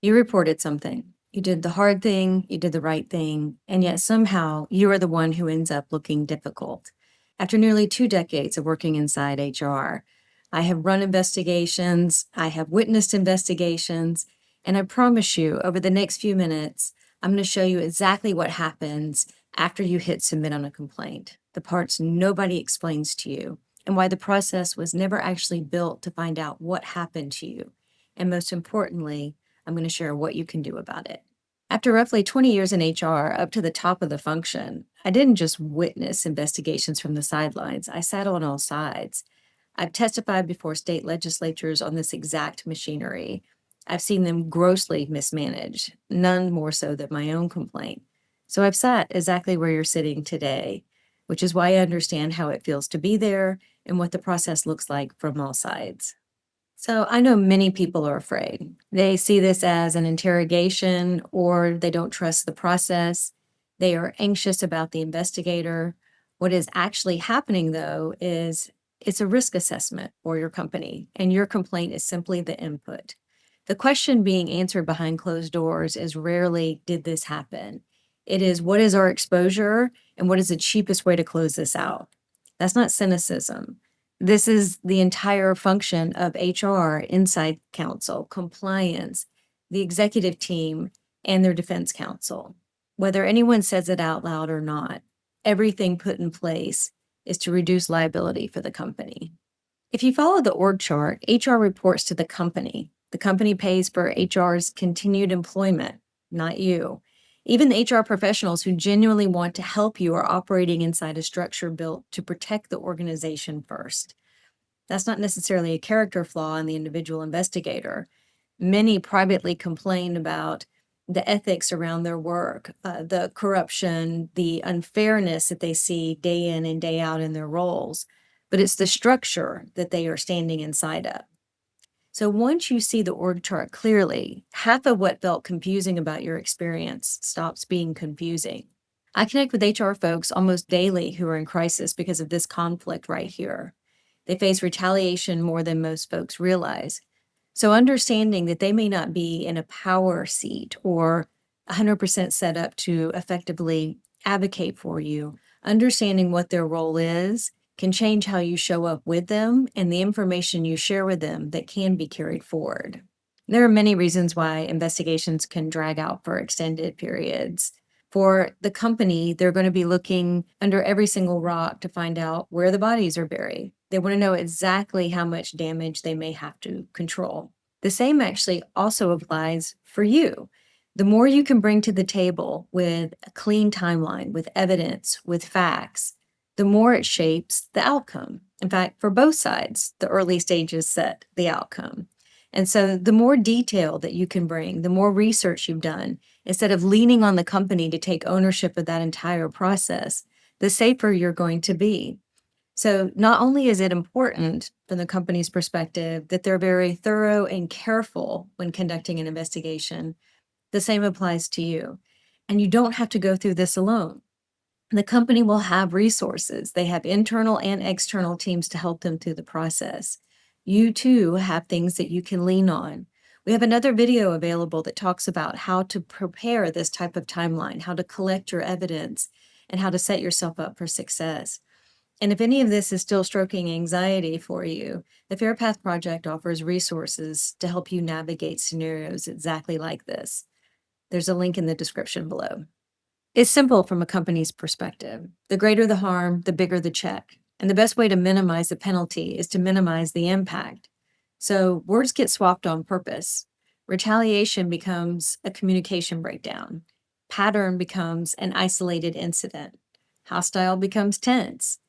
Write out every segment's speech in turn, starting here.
You reported something. You did the hard thing, you did the right thing, and yet somehow you are the one who ends up looking difficult. After nearly 2 decades of working inside HR, I have run investigations, I have witnessed investigations, and I promise you, over the next few minutes, I'm going to show you exactly what happens after you hit submit on a complaint, the parts nobody explains to you, and why the process was never actually built to find out what happened to you. And most importantly, I'm going to share what you can do about it. After roughly 20 years in HR, up to the top of the function, I didn't just witness investigations from the sidelines. I sat on all sides. I've testified before state legislatures on this exact machinery. I've seen them grossly mismanaged, none more so than my own complaint. So I've sat exactly where you're sitting today, which is why I understand how it feels to be there and what the process looks like from all sides. So I know many people are afraid. They see this as an interrogation or they don't trust the process. They are anxious about the investigator. What is actually happening, though, is it's a risk assessment for your company, and your complaint is simply the input. The question being answered behind closed doors is rarely, did this happen? It is, what is our exposure and what is the cheapest way to close this out? That's not cynicism. This is the entire function of HR, inside counsel, compliance, the executive team, and their defense counsel. Whether anyone says it out loud or not, everything put in place is to reduce liability for the company. If you follow the org chart, HR reports to the company. The company pays for HR's continued employment, not you. Even the HR professionals who genuinely want to help you are operating inside a structure built to protect the organization first. That's not necessarily a character flaw in the individual investigator. Many privately complain about the ethics around their work, the corruption, the unfairness that they see day in and day out in their roles, but it's the structure that they are standing inside of. So once you see the org chart clearly, half of what felt confusing about your experience stops being confusing. I connect with HR folks almost daily who are in crisis because of this conflict right here. They face retaliation more than most folks realize. So understanding that they may not be in a power seat or 100% set up to effectively advocate for you, understanding what their role is can change how you show up with them and the information you share with them that can be carried forward. There are many reasons why investigations can drag out for extended periods. For the company, they're going to be looking under every single rock to find out where the bodies are buried. They want to know exactly how much damage they may have to control. The same actually also applies for you. The more you can bring to the table with a clean timeline, with evidence, with facts, the more it shapes the outcome. In fact, for both sides, the early stages set the outcome. And so the more detail that you can bring, the more research you've done, instead of leaning on the company to take ownership of that entire process, the safer you're going to be. So not only is it important from the company's perspective that they're very thorough and careful when conducting an investigation, the same applies to you. And you don't have to go through this alone. The company will have resources. They have internal and external teams to help them through the process. You too have things that you can lean on. We have another video available that talks about how to prepare this type of timeline, how to collect your evidence, and how to set yourself up for success. And if any of this is still stroking anxiety for you, the Fair Path Project offers resources to help you navigate scenarios exactly like this. There's a link in the description below. It's simple from a company's perspective. The greater the harm, the bigger the check. And the best way to minimize the penalty is to minimize the impact. So words get swapped on purpose. Retaliation becomes a communication breakdown. Pattern becomes an isolated incident. Hostile becomes tense.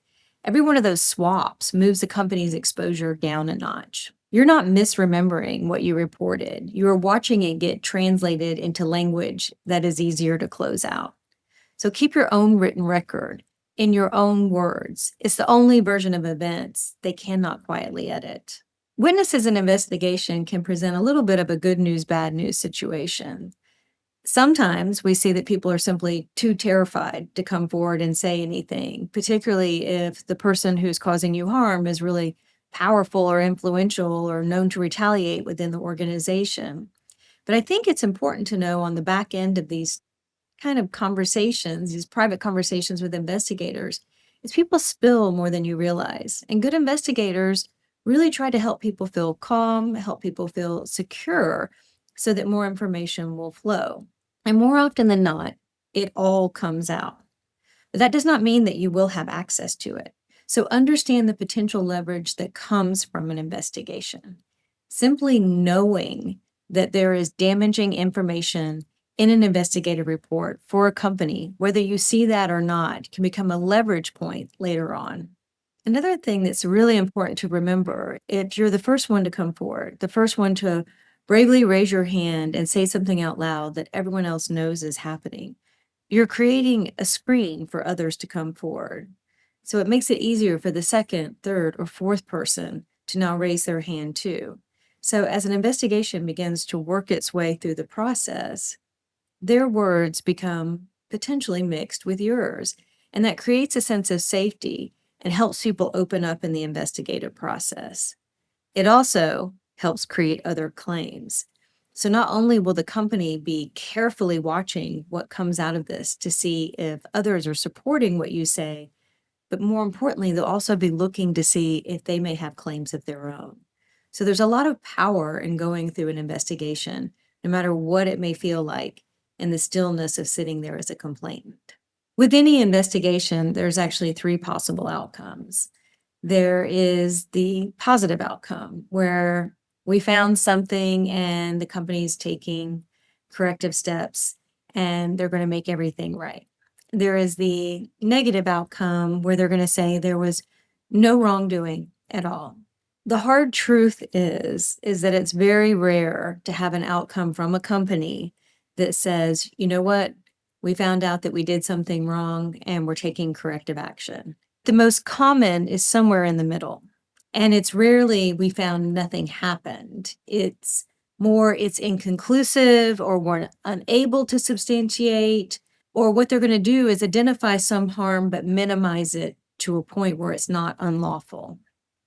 Every one of those swaps moves the company's exposure down a notch. You're not misremembering what you reported. You are watching it get translated into language that is easier to close out. So keep your own written record in your own words. It's the only version of events they cannot quietly edit. Witnesses in investigation can present a little bit of a good news, bad news situation. Sometimes we see that people are simply too terrified to come forward and say anything, particularly if the person who's causing you harm is really powerful or influential or known to retaliate within the organization. But I think it's important to know on the back end of these kind of conversations, these private conversations with investigators, is people spill more than you realize. And good investigators really try to help people feel calm, help people feel secure so that more information will flow. And more often than not, it all comes out. But that does not mean that you will have access to it. So understand the potential leverage that comes from an investigation. Simply knowing that there is damaging information in an investigative report for a company, whether you see that or not, can become a leverage point later on. Another thing that's really important to remember, if you're the first one to come forward, the first one to bravely raise your hand and say something out loud that everyone else knows is happening, you're creating a screen for others to come forward. So it makes it easier for the second, third, or fourth person to now raise their hand too. So as an investigation begins to work its way through the process, their words become potentially mixed with yours. And that creates a sense of safety and helps people open up in the investigative process. It also helps create other claims. So not only will the company be carefully watching what comes out of this to see if others are supporting what you say, but more importantly, they'll also be looking to see if they may have claims of their own. So there's a lot of power in going through an investigation, no matter what it may feel like, and the stillness of sitting there as a complainant. With any investigation, there's actually three possible outcomes. There is the positive outcome where we found something and the company's taking corrective steps and they're going to make everything right. There is the negative outcome where they're going to say there was no wrongdoing at all. The hard truth is that it's very rare to have an outcome from a company that says, you know what, we found out that we did something wrong and we're taking corrective action. The most common is somewhere in the middle. And it's rarely we found nothing happened. It's more it's inconclusive or we're unable to substantiate, or what they're going to do is identify some harm but minimize it to a point where it's not unlawful.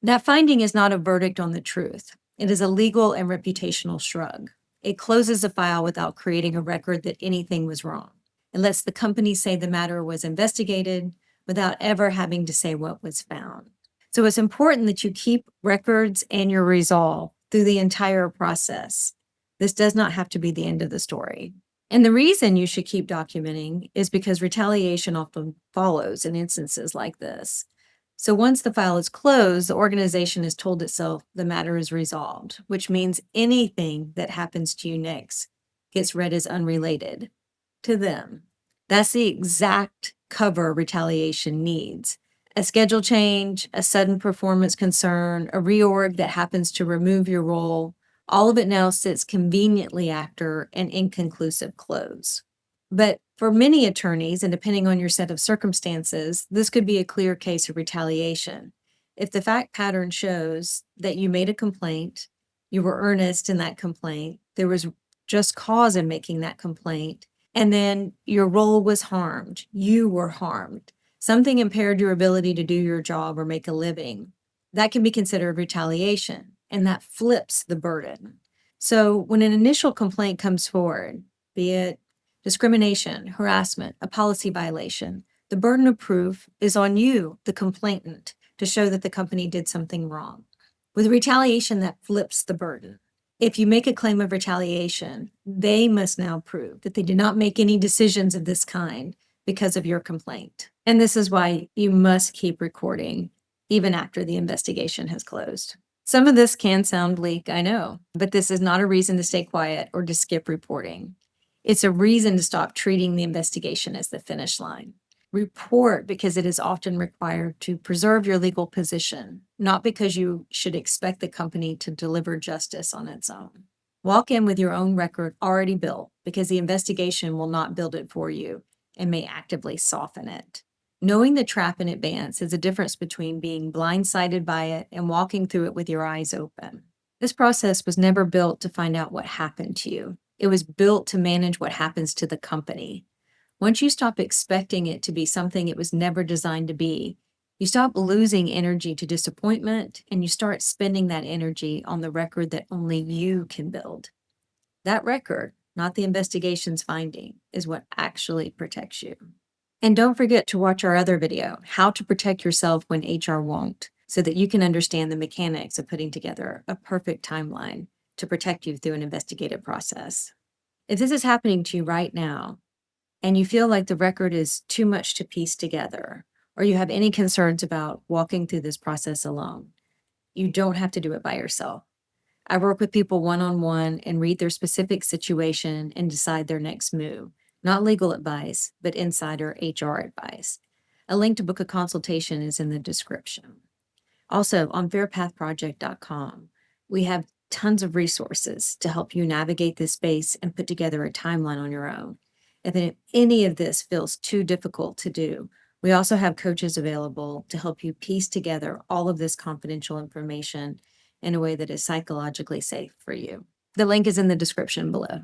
That finding is not a verdict on the truth. It is a legal and reputational shrug. It closes a file without creating a record that anything was wrong. It lets the company say the matter was investigated without ever having to say what was found. So it's important that you keep records and your resolve through the entire process. This does not have to be the end of the story. And the reason you should keep documenting is because retaliation often follows in instances like this. So once the file is closed, the organization has told itself the matter is resolved, which means anything that happens to you next gets read as unrelated to them. That's the exact cover retaliation needs. A schedule change, a sudden performance concern, a reorg that happens to remove your role, all of it now sits conveniently after an inconclusive close. But for many attorneys, and depending on your set of circumstances, this could be a clear case of retaliation. If the fact pattern shows that you made a complaint, you were earnest in that complaint, there was just cause in making that complaint, and then your role was harmed, you were harmed, something impaired your ability to do your job or make a living, that can be considered retaliation, and that flips the burden. So when an initial complaint comes forward, be it discrimination, harassment, a policy violation, the burden of proof is on you, the complainant, to show that the company did something wrong. With retaliation, that flips the burden. If you make a claim of retaliation, they must now prove that they did not make any decisions of this kind because of your complaint. And this is why you must keep recording even after the investigation has closed. Some of this can sound bleak, I know, but this is not a reason to stay quiet or to skip reporting. It's a reason to stop treating the investigation as the finish line. Report because it is often required to preserve your legal position, not because you should expect the company to deliver justice on its own. Walk in with your own record already built because the investigation will not build it for you and may actively soften it. Knowing the trap in advance is a difference between being blindsided by it and walking through it with your eyes open. This process was never built to find out what happened to you. It was built to manage what happens to the company. Once you stop expecting it to be something it was never designed to be, you stop losing energy to disappointment and you start spending that energy on the record that only you can build. That record, not the investigation's finding, is what actually protects you. And don't forget to watch our other video, How to Protect Yourself When HR Won't, so that you can understand the mechanics of putting together a perfect timeline to protect you through an investigative process. If this is happening to you right now, and you feel like the record is too much to piece together, or you have any concerns about walking through this process alone, you don't have to do it by yourself. I work with people one-on-one and read their specific situation and decide their next move. Not legal advice, but insider HR advice. A link to book a consultation is in the description. Also, on fairpathproject.com, we have tons of resources to help you navigate this space and put together a timeline on your own. And then if any of this feels too difficult to do, we also have coaches available to help you piece together all of this confidential information in a way that is psychologically safe for you. The link is in the description below.